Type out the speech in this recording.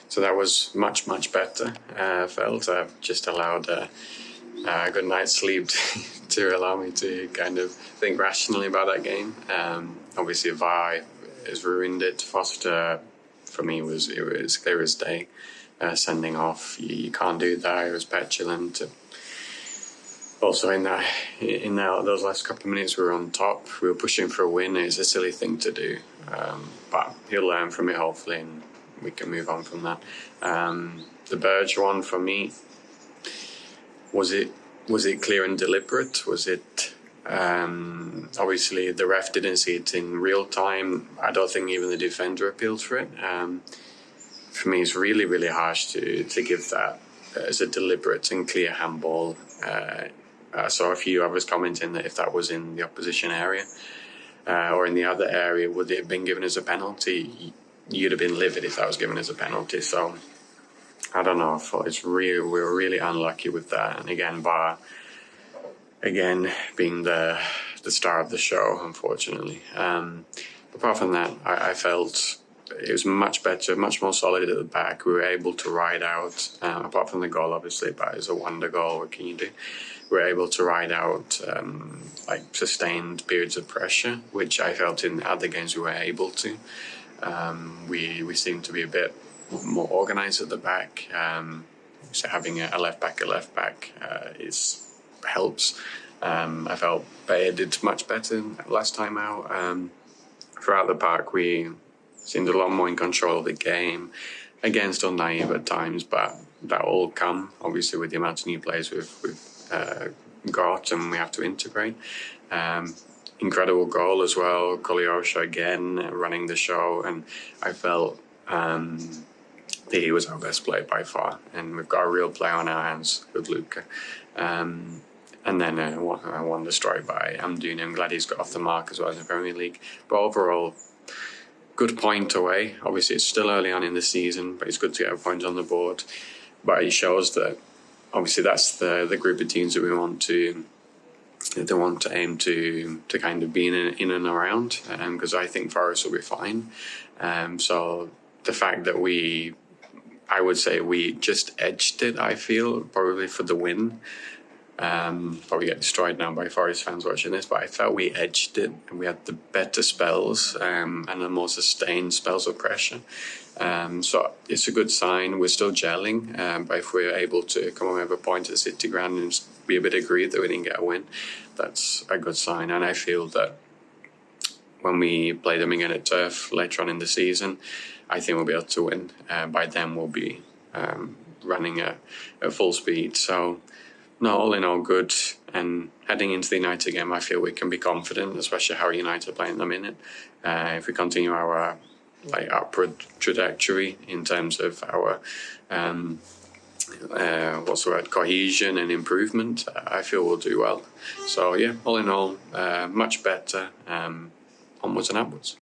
So that was much better. I felt I've just allowed a good night's sleep to allow me to kind of think rationally about that game. Obviously, VAR has ruined it. Foster, for me, it was clear as day. Sending off, you can't do that. It was petulant. Also, in those last couple of minutes, we were on top. We were pushing for a win. It's a silly thing to do, but he'll learn from it hopefully, and we can move on from that. The Burge one for me, was it clear and deliberate? Was it obviously the ref didn't see it in real time. I don't think even the defender appealed for it. For me, it's really harsh to give that as a deliberate and clear handball. I saw a few others commenting that if that was in the opposition area or in the other area, would it have been given as a penalty? You'd have been livid if that was given as a penalty. So I don't know. I thought we were really unlucky with that. And again, VAR being the star of the show, unfortunately. Apart from that, I felt it was much better, much more solid at the back. We were able to ride out, apart from the goal, obviously, but it's a wonder goal. What can you do? We were able to ride out sustained periods of pressure, which I felt in other games we were able to. We seemed to be a bit more organised at the back. So having a left back helps. I felt Bayer did much better last time out. Throughout the park, we seemed a lot more in control of the game. Again, still naive at times, but that will come, obviously, with the amount of new players we've got and we have to integrate. Incredible goal as well. Koleosha again running the show, and I felt that he was our best player by far, and we've got a real player on our hands with Luca. And then one destroyed by Amdouni. I'm glad he's got off the mark as well in the Premier League. But overall, good point away. Obviously, it's still early on in the season, but it's good to get a point on the board. But it shows that obviously that's the group of teams that we want to aim to kind of be in and around, because I think Forest will be fine. So the fact that I would say we just edged it, I feel, probably for the win. Probably get destroyed now by Forest fans watching this, but I felt we edged it and we had the better spells and the more sustained spells of pressure. So it's a good sign. We're still gelling, but if we're able to come away with a point at the City Ground and be a bit aggrieved that we didn't get a win, that's a good sign. And I feel that when we play them again at Turf later on in the season, I think we'll be able to win. By then we'll be running at full speed. So no, all in all, good. And heading into the United game, I feel we can be confident, especially how United are playing at the minute. If we continue our upward trajectory in terms of our cohesion and improvement, I feel we'll do well. So yeah, all in all, much better. Onwards and upwards.